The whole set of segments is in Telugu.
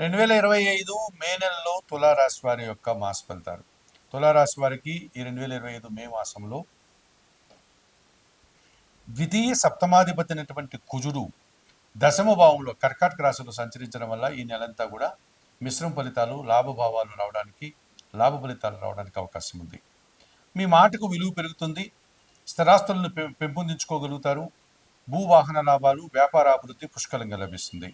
2025 మే నెలలో తులారాశి వారి యొక్క మాస ఫలితాలు. తులారాశి వారికి ఈ 2025 మే మాసంలో ద్వితీయ సప్తమాధిపతి అయినటువంటి కుజుడు దశమ భావంలో కర్కాటక రాశిలో సంచరించడం వల్ల ఈ నెలంతా కూడా మిశ్రమ ఫలితాలు లాభ ఫలితాలు రావడానికి అవకాశం ఉంది. మీ మాటకు విలువ పెరుగుతుంది. స్థిరాస్తులను పెంపొందించుకోగలుగుతారు. భూవాహన లాభాలు, వ్యాపార అభివృద్ధి పుష్కలంగా లభిస్తుంది.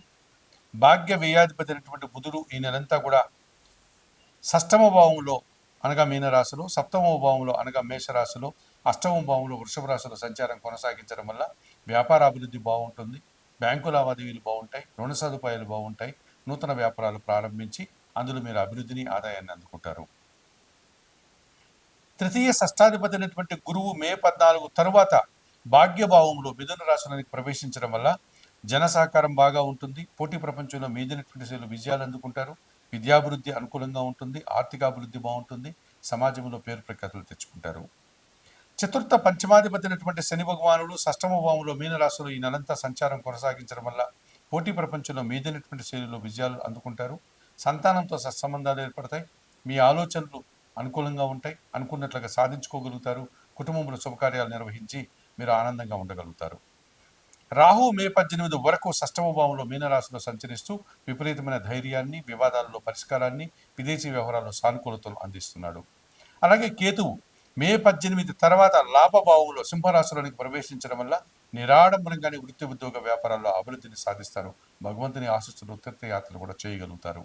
భాగ్య వ్యయాధిపతి అయినటువంటి బుధుడు ఈ నెలంతా కూడా షష్టమ భావంలో అనగా మీనరాశిలో, సప్తమ భావంలో అనగా మేషరాశిలో, అష్టమ భావంలో వృషభ రాశిలో సంచారం కొనసాగించడం వల్ల వ్యాపార అభివృద్ధి బాగుంటుంది. బ్యాంకు లావాదేవీలు బాగుంటాయి. రుణ సదుపాయాలు బాగుంటాయి. నూతన వ్యాపారాలు ప్రారంభించి అందులో మీరు అభివృద్ధిని, ఆదాయాన్ని అందుకుంటారు. తృతీయ షష్టాధిపతి అయినటువంటి గురువు మే 14 తరువాత భాగ్యభావంలో మిథున రాశిలోనికి ప్రవేశించడం వల్ల జన సహకారం బాగా ఉంటుంది. పోటీ ప్రపంచంలో మీదినటువంటి శైలు విజయాలు అందుకుంటారు. విద్యాభివృద్ధి అనుకూలంగా ఉంటుంది. ఆర్థికాభివృద్ధి బాగుంటుంది. సమాజంలో పేరు ప్రఖ్యాతులు తెచ్చుకుంటారు. చతుర్థ పంచమాధిపతి అయినటువంటి శని భగవానుడు షష్టమ భావంలో మీనరాశిలో ఈ నెలంతా సంచారం కొనసాగించడం వల్ల పోటీ ప్రపంచంలో మీదైనటువంటి శైలిలో విజయాలు అందుకుంటారు. సంతానంతో సత్సంబంధాలు ఏర్పడతాయి. మీ ఆలోచనలు అనుకూలంగా ఉంటాయి. అనుకున్నట్లుగా సాధించుకోగలుగుతారు. కుటుంబంలో శుభకార్యాలు నిర్వహించి మీరు ఆనందంగా ఉండగలుగుతారు. రాహు మే 18 వరకు షష్టమ భావంలో మీనరాశిలో సంచరిస్తూ విపరీతమైన ధైర్యాన్ని, వివాదాలలో పరిష్కారాన్ని, విదేశీ వ్యవహారాల్లో సానుకూలతను అందిస్తున్నాడు. అలాగే కేతువు మే 18 తర్వాత లాభభావంలో సింహరాశిలోనికి ప్రవేశించడం వల్ల నిరాడంబరంగానే వృత్తి, ఉద్యోగ, వ్యాపారాల్లో అభివృద్ధిని సాధిస్తారు. భగవంతుని ఆశీస్సులు, తీర్థయాత్రలు కూడా చేయగలుగుతారు.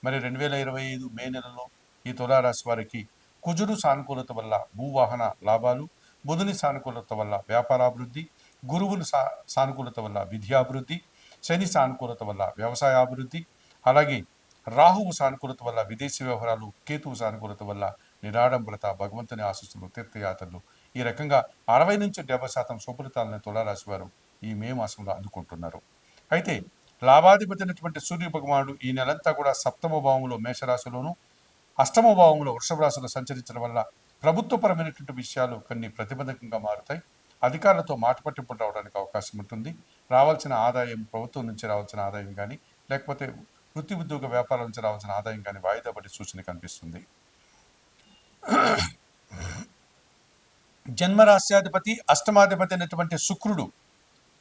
మరి 2025 మే నెలలో ఈ తులారాశి వారికి కుజుడు సానుకూలత వల్ల భూవాహన లాభాలు, బుధుని సానుకూలత వల్ల వ్యాపారాభివృద్ధి, గురువుని సానుకూలత వల్ల విద్యాభివృద్ధి, శని సానుకూలత వల్ల వ్యవసాయాభివృద్ధి, అలాగే రాహువు సానుకూలత వల్ల విదేశీ వ్యవహారాలు, కేతువు సానుకూలత వల్ల నిరాడంబరత, భగవంతుని ఆశీస్సులు, తీర్థయాత్రలు, ఈ రకంగా 60 నుంచి 70% సుఫలితాలను తులారాశి వారు ఈ మే మాసంలో అందుకుంటున్నారు. అయితే లాభాధిపతి అయినటువంటి సూర్య భగవానుడు ఈ నెలంతా కూడా సప్తమ భావంలో మేషరాశిలోను, అష్టమ భావంలో వృషభ రాశిలో సంచరించడం వల్ల ప్రభుత్వపరమైనటువంటి విషయాలు కొన్ని ప్రతిబంధకంగా మారుతాయి. అధికారులతో మాట పట్టింపులు రావడానికి అవకాశం ఉంటుంది. రావాల్సిన ఆదాయం, ప్రభుత్వం నుంచి రావాల్సిన ఆదాయం కానీ, లేకపోతే వృత్తి, ఉద్యోగ, వ్యాపారాల నుంచి రావాల్సిన ఆదాయం కానీ వాయిదా పడే సూచన కనిపిస్తుంది. జన్మరాశ్యాధిపతి అష్టమాధిపతి అయినటువంటి శుక్రుడు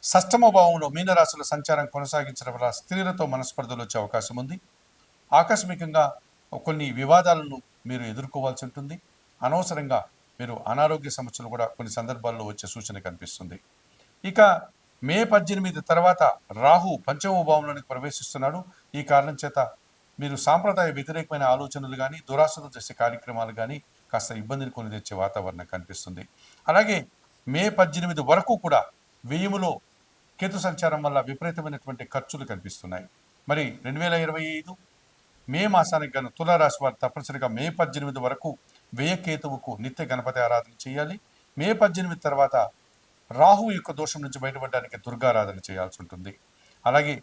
షష్టమ భావంలో మీనరాశిలో సంచారం కొనసాగించడం వల్ల స్త్రీలతో మనస్పర్ధలు వచ్చే అవకాశం ఉంది. ఆకస్మికంగా కొన్ని వివాదాలను మీరు ఎదుర్కోవాల్సి ఉంటుంది. అనవసరంగా మీరు అనారోగ్య సమస్యలు కూడా కొన్ని సందర్భాల్లో వచ్చే సూచన కనిపిస్తుంది. ఇక మే 18 తర్వాత రాహు పంచమ భావంలోనికి ప్రవేశిస్తున్నాడు. ఈ కారణం చేత మీరు సాంప్రదాయ వ్యతిరేకమైన ఆలోచనలు కానీ, దురాశతో చేసే కార్యక్రమాలు కానీ కాస్త ఇబ్బందిని కొని తెచ్చే వాతావరణం కనిపిస్తుంది. అలాగే మే 18 వరకు కూడా వ్యయములో కేతు సంచారం వల్ల విపరీతమైనటువంటి ఖర్చులు కనిపిస్తున్నాయి. మరి 2025 మే మాసానికి గాను తులారాశి వారు తప్పనిసరిగా మే 18 వరకు వ్యయకేతువుకు నిత్య గణపతి ఆరాధన చేయాలి. మే 18 తర్వాత రాహువు యొక్క దోషం నుంచి బయటపడడానికి దుర్గారాధన చేయాల్సి ఉంటుంది. అలాగే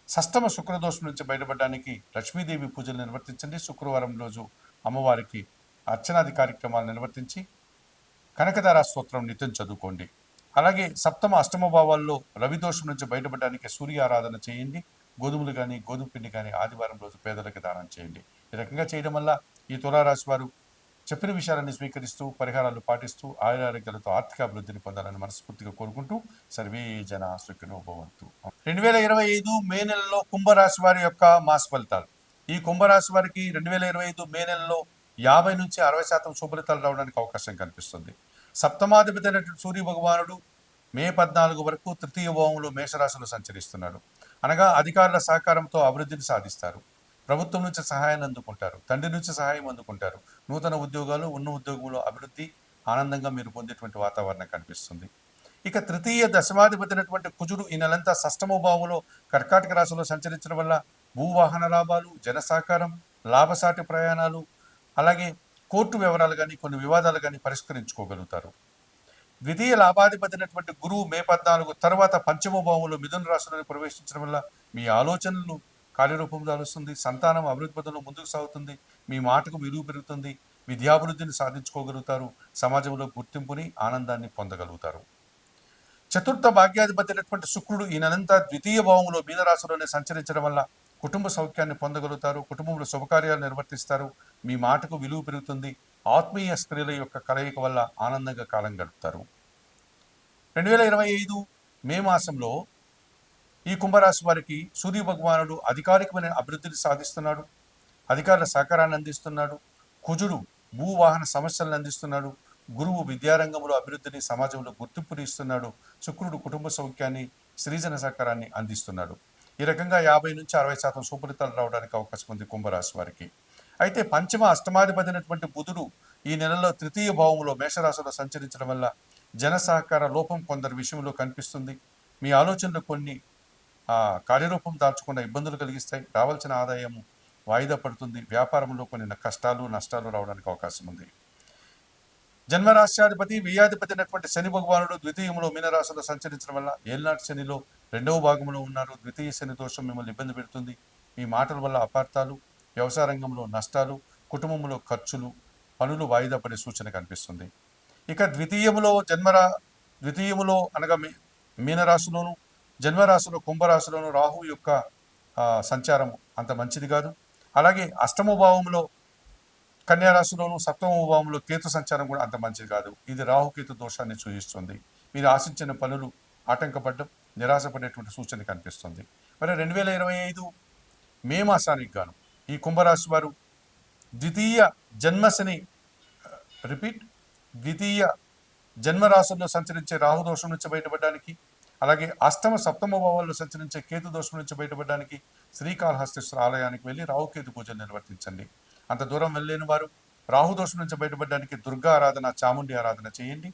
షష్టమ శుక్రదోషం నుంచి బయటపడడానికి లక్ష్మీదేవి పూజలు నిర్వర్తించండి. శుక్రవారం రోజు అమ్మవారికి అర్చనాది కార్యక్రమాలు నిర్వర్తించి కనకదార స్తోత్రం నిత్యం చదువుకోండి. అలాగే సప్తమ అష్టమ భావాల్లో రవి దోషం నుంచి బయటపడడానికి సూర్య ఆరాధన చేయండి. గోధుమలు కానీ, గోధుమ పిండి కానీ ఆదివారం రోజు పేదలకు దానం చేయండి. ఈ రకంగా చేయడం వల్ల ఈ తులారాశి వారు చెప్పిన విషయాలను స్వీకరిస్తూ, పరిహారాలు పాటిస్తూ ఆయురారోగ్యాలతో ఆర్థిక అభివృద్ధిని పొందాలని మనస్ఫూర్తిగా కోరుకుంటూ సర్వే జన సుఖినో భవంతు. 2025 మే నెలలో కుంభరాశి వారి యొక్క మాస ఫలితాలు. ఈ కుంభరాశి వారికి 2025 మే నెలలో 50 నుంచి 60% శుభలితాలు రావడానికి అవకాశం కనిపిస్తుంది. సప్తమాధిపతి అయినటువంటి సూర్య భగవానుడు మే 14 వరకు తృతీయ భావంలో మేషరాశిలో సంచరిస్తున్నాడు. అనగా అధికారుల సహకారంతో అభివృద్ధిని సాధిస్తారు. ప్రభుత్వం నుంచి సహాయాన్ని అందుకుంటారు. తండ్రి నుంచి సహాయం అందుకుంటారు. నూతన ఉద్యోగాలు, ఉన్న ఉద్యోగంలో అభివృద్ధి, ఆనందంగా మీరు పొందేటువంటి వాతావరణం కనిపిస్తుంది. ఇక తృతీయ దశమాధిపతి అయినటువంటి కుజుడు ఈ నెలంతా షష్టమ భావంలో కర్కాటక రాశిలో సంచరించడం వల్ల భూవాహన లాభాలు, జన సహకారం, లాభసాటి ప్రయాణాలు, అలాగే కోర్టు వివరాలు కానీ, కొన్ని వివాదాలు కానీ పరిష్కరించుకోగలుగుతారు. ద్వితీయ లాభాధిపతి అయినటువంటి గురువు మే 14 తర్వాత పంచమ భావంలో మిథున రాశిలోకి ప్రవేశించడం వల్ల మీ ఆలోచనలు కార్యరూపం దాలుస్తుంది. సంతానం అభివృద్ధి పథంలో ముందుకు సాగుతుంది. మీ మాటకు విలువ పెరుగుతుంది. విద్యాభివృద్ధిని సాధించుకోగలుగుతారు. సమాజంలో గుర్తింపుని, ఆనందాన్ని పొందగలుగుతారు. చతుర్థ భాగ్యాధిపతి అయినటువంటి శుక్రుడు ఈ నెలంతా ద్వితీయ భావంలో మీనరాశిలోనే సంచరించడం వల్ల కుటుంబ సౌఖ్యాన్ని పొందగలుగుతారు, కుటుంబంలో శుభకార్యాలు నిర్వర్తిస్తారు, మీ మాటకు విలువ పెరుగుతుంది, ఆత్మీయ స్త్రీల యొక్క కలయిక వల్ల ఆనందంగా కాలం గడుపుతారు. 2025 మే మాసంలో ఈ కుంభరాశి వారికి సూర్య భగవానుడు అధికారికమైన అభివృద్ధిని సాధిస్తున్నాడు, అధికారుల సహకారాన్ని అందిస్తున్నాడు, కుజుడు భూవాహన సమస్యలను అందిస్తున్నాడు, గురువు విద్యారంగంలో అభివృద్ధిని సమాజంలో గుర్తింపుని ఇస్తున్నాడు, శుక్రుడు కుటుంబ సౌఖ్యాన్ని సృజన సహకారాన్ని అందిస్తున్నాడు. ఈ రకంగా 50 నుంచి 60% సుఫలితాలు రావడానికి అవకాశం ఉంది కుంభరాశి వారికి. అయితే పంచమ అష్టమాధిపతి అయినటువంటి బుధుడు ఈ నెలలో తృతీయ భావంలో మేషరాశిలో సంచరించడం వల్ల జన సహకార లోపం కొందరి విషయంలో కనిపిస్తుంది. మీ ఆలోచనలు కొన్ని కార్యరూపం దాల్చకుండా ఇబ్బందులు కలిగిస్తాయి, రావాల్సిన ఆదాయం వాయిదా పడుతుంది, వ్యాపారంలో కొన్ని కష్టాలు నష్టాలు రావడానికి అవకాశం ఉంది. జన్మరాశ్యాధిపతి వ్యయాధిపతి అయినటువంటి శని భగవానుడు ద్వితీయంలో మీనరాశిలో సంచరించడం వల్ల ఏళ్ళనాటి శనిలో 2వ భాగంలో ఉన్నారు. ద్వితీయ శని దోషం మిమ్మల్ని ఇబ్బంది పెడుతుంది, మీ మాటల వల్ల అపార్థాలు, వ్యవసాయ రంగంలో నష్టాలు, కుటుంబంలో ఖర్చులు, పనులు వాయిదా పడే సూచన కనిపిస్తుంది. ఇక ద్వితీయములో అనగా మీనరాశిలోను, జన్మరాశిలో కుంభరాశిలోను రాహు యొక్క సంచారం అంత మంచిది కాదు. అలాగే అష్టమ భావంలో కన్యారాశిలోను, సప్తమ భావంలో కేతు సంచారం కూడా అంత మంచిది కాదు. ఇది రాహుకేతు దోషాన్ని సూచిస్తుంది. మీరు ఆశించిన పనులు ఆటంకపడడం, నిరాశపడేటువంటి సూచన కనిపిస్తుంది. మరి 2025 మే మాసానికి గాను ఈ కుంభరాశి వారు ద్వితీయ జన్మరాశుల్లో సంచరించే రాహుదోషం నుంచి బయటపడడానికి, అలాగే అష్టమ సప్తమ భావాల్లో సంచరించే కేతు దోషం నుంచి బయటపడడానికి శ్రీకాళహస్తీశ్వర ఆలయానికి వెళ్ళి రాహుకేతు పూజలు నిర్వర్తించండి. అంత దూరం వెళ్ళలేని వారు రాహుదోషం నుంచి బయటపడడానికి దుర్గా ఆరాధన, చాముండి ఆరాధన చేయండి.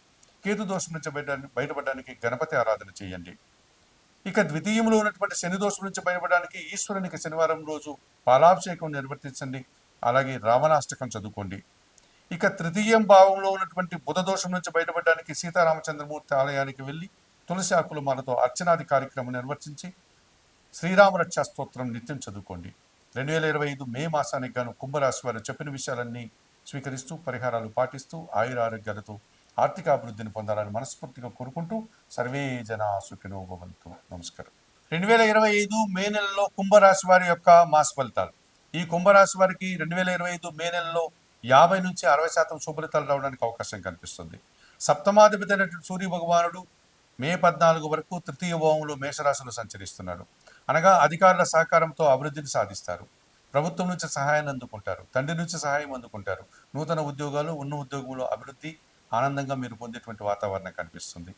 కేతు దోషం నుంచి బయటపడడానికి గణపతి ఆరాధన చేయండి. ఇక ద్వితీయంలో ఉన్నటువంటి శని దోషం నుంచి బయటపడడానికి ఈశ్వరునికి శనివారం రోజు పాలాభిషేకం నిర్వర్తించండి. అలాగే రావణాష్టకం చదువుకోండి. ఇక తృతీయం భావంలో ఉన్నటువంటి బుధ దోషం నుంచి బయటపడడానికి సీతారామచంద్రమూర్తి ఆలయానికి వెళ్ళి తులసి ఆకుల మాలతో అర్చనాది కార్యక్రమం నిర్వర్తించి శ్రీరామ రక్షా స్తోత్రం నిత్యం చదువుకోండి. 2025 మే మాసానికి గాను కుంభరాశి వారు చెప్పిన విషయాలన్నీ స్వీకరిస్తూ పరిహారాలు పాటిస్తూ ఆయురారోగ్యాలతో ఆర్థిక అభివృద్ధిని పొందాలని మనస్ఫూర్తిగా కోరుకుంటూ సర్వే జనా సుఖినో భవంతు. నమస్కారం. 2025 మే నెలలో కుంభరాశి వారి యొక్క మాస ఫలితాలు. ఈ కుంభరాశి వారికి 2025 మే నెలలో 50 నుంచి 60% శుభలితాలు రావడానికి అవకాశం కనిపిస్తుంది. సప్తమాధిపతి అయినటువంటి సూర్య భగవానుడు మే 14 వరకు తృతీయ భావంలో మేషరాశిలో సంచరిస్తున్నాడు. అనగా అధికారుల సహకారంతో అభివృద్ధిని సాధిస్తారు, ప్రభుత్వం నుంచి సహాయాన్ని అందుకుంటారు, తండ్రి నుంచి సహాయం అందుకుంటారు, నూతన ఉద్యోగాలు, ఉన్న ఉద్యోగంలో అభివృద్ధి, ఆనందంగా మీరు పొందేటువంటి వాతావరణం కనిపిస్తుంది.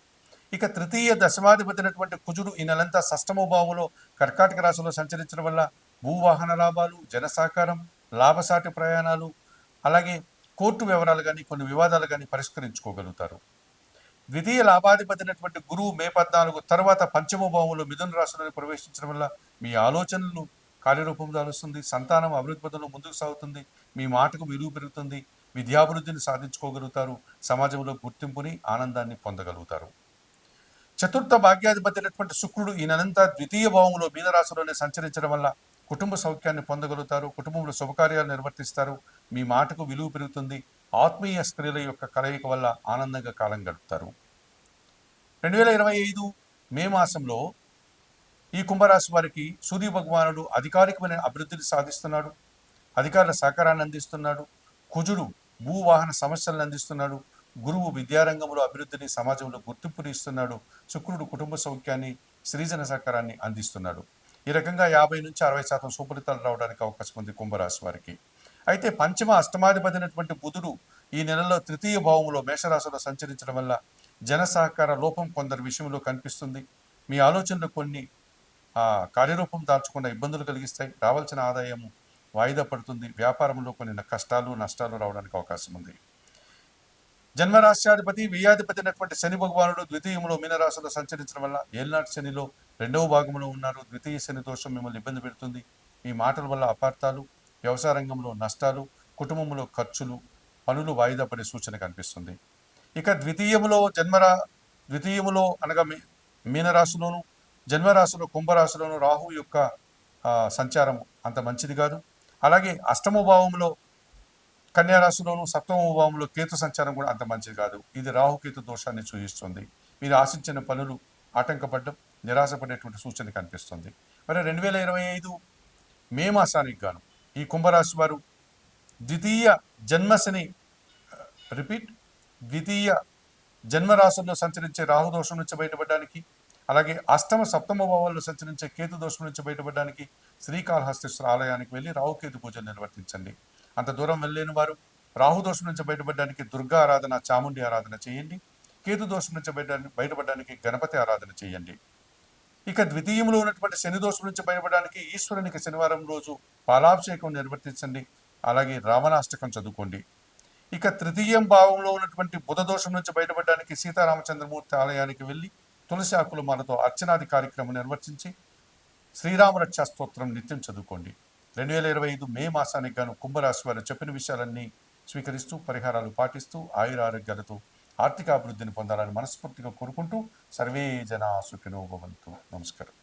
ఇక తృతీయ దశమాధిపతి అయినటువంటి కుజుడు ఈ నెలంతా షష్టమ భావంలో కర్కాటక రాశిలో సంచరించడం వల్ల భూవాహన లాభాలు, జన సహకారం, లాభసాటి ప్రయాణాలు, అలాగే కోర్టు వివరాలు కానీ కొన్ని వివాదాలు కానీ పరిష్కరించుకోగలుగుతారు. ద్వితీయ లాభాధిపతి అయినటువంటి గురువు మే 14 తర్వాత పంచమ భావంలో మిథున రాశిలోకి ప్రవేశించడం వల్ల మీ ఆలోచనలు కార్యరూపం దాలుస్తుంది, సంతానం అభివృద్ధి పదంలో ముందుకు సాగుతుంది, మీ మాటకు విలువ పెరుగుతుంది, విద్యాభివృద్ధిని సాధించుకోగలుగుతారు, సమాజంలో గుర్తింపుని ఆనందాన్ని పొందగలుగుతారు. చతుర్థ భాగ్యాధిపతి అయినటువంటి శుక్రుడు ఈ నెలంతా ద్వితీయ భావంలో మీనరాశిలోనే సంచరించడం వల్ల కుటుంబ సౌఖ్యాన్ని పొందగలుగుతారు, కుటుంబంలో శుభకార్యాలు నిర్వర్తిస్తారు, మీ మాటకు విలువ పెరుగుతుంది, ఆత్మీయ స్త్రీల యొక్క కలయిక వల్ల ఆనందంగా కాలం గడుపుతారు. 2025 మే మాసంలో ఈ కుంభరాశి వారికి సూర్య భగవానుడు అధికారికమైన అభివృద్ధిని సాధిస్తున్నాడు, అధికారుల సహకారాన్ని అందిస్తున్నాడు, కుజుడు భూవాహన సమస్యలను అందిస్తున్నాడు, గురువు విద్యారంగంలో అభివృద్ధిని సమాజంలో గుర్తింపుని ఇస్తున్నాడు, శుక్రుడు కుటుంబ సౌఖ్యాన్ని సృజన సహకారాన్ని అందిస్తున్నాడు. ఈ రకంగా 50 నుంచి 60% సుఫలితాలు రావడానికి అవకాశం ఉంది కుంభరాశి వారికి. అయితే పంచమ అష్టమాధిపతి అయినటువంటి బుధుడు ఈ నెలలో తృతీయ భావంలో మేషరాశిలో సంచరించడం వల్ల జన సహకార లోపం కొందరి విషయంలో కనిపిస్తుంది, మీ ఆలోచనలు కొన్ని కార్యరూపం దాల్చకుండా ఇబ్బందులు కలిగిస్తాయి, రావాల్సిన ఆదాయం వాయిదా పడుతుంది, వ్యాపారంలో కొన్ని కష్టాలు నష్టాలు రావడానికి అవకాశం ఉంది. జన్మరాశ్యాధిపతి వ్యయాధిపతి అయినటువంటి శని భగవానుడు ద్వితీయంలో మీనరాశిలో సంచరించడం వల్ల ఏళ్ళనాటి శనిలో 2వ భాగంలో ఉన్నారు. ద్వితీయ శని దోషం మిమ్మల్ని ఇబ్బంది పెడుతుంది, మీ మాటల వల్ల అపార్థాలు, వ్యవసాయ రంగంలో నష్టాలు, కుటుంబంలో ఖర్చులు, పనులు వాయిదా పడే సూచన కనిపిస్తుంది. ఇక ద్వితీయములో అనగా మీనరాశిలోను, జన్మరాశిలో కుంభరాశిలోను రాహు యొక్క సంచారం అంత మంచిది కాదు. అలాగే అష్టమ భావంలో కన్యారాశిలోను, సప్తమ భావంలో కేతు సంచారం కూడా అంత మంచిది కాదు. ఇది రాహుకేతు దోషాన్ని సూచిస్తుంది. మీరు ఆశించిన పనులు ఆటంకపడడం, నిరాశపడేటువంటి సూచన కనిపిస్తుంది. మరి 2025 మే మాసానికి గాను ఈ కుంభరాశి వారు ద్వితీయ జన్మశని రిపీట్ ద్వితీయ జన్మరాశుల్లో సంచరించే రాహుదోషం నుంచి బయటపడడానికి, అలాగే అష్టమ సప్తమ భావాల్లో సంచరించే కేతు దోషం నుంచి బయటపడడానికి శ్రీకాళహస్తీశ్వర ఆలయానికి వెళ్ళి రాహుకేతు పూజలు నిర్వర్తించండి. అంత దూరం వెళ్ళలేని వారు రాహుదోషం నుంచి బయటపడడానికి దుర్గా ఆరాధన, చాముండి ఆరాధన చేయండి. కేతు దోషం నుంచి బయటపడడానికి గణపతి ఆరాధన చేయండి. ఇక ద్వితీయంలో ఉన్నటువంటి శని దోషం నుంచి బయటపడడానికి ఈశ్వరునికి శనివారం రోజు పాలాభిషేకం నిర్వర్తించండి. అలాగే రావణాష్టకం చదువుకోండి. ఇక తృతీయం భావంలో ఉన్నటువంటి బుధ దోషం నుంచి బయటపడడానికి సీతారామచంద్రమూర్తి ఆలయానికి వెళ్ళి తులసి ఆకుల మాలతో అర్చనాది కార్యక్రమం నిర్వర్తించి శ్రీరామ రక్షా స్తోత్రం నిత్యం చదువుకోండి. 2025 మే మాసానికి గాను కుంభరాశి వారు చెప్పిన విషయాలన్నీ స్వీకరిస్తూ పరిహారాలు పాటిస్తూ ఆయురారోగ్యాలతో ఆర్థిక అభివృద్ధిని పొందాలని మనస్ఫూర్తిగా కోరుకుంటూ సర్వే జనా సుఖినో భవంతు. నమస్కారం.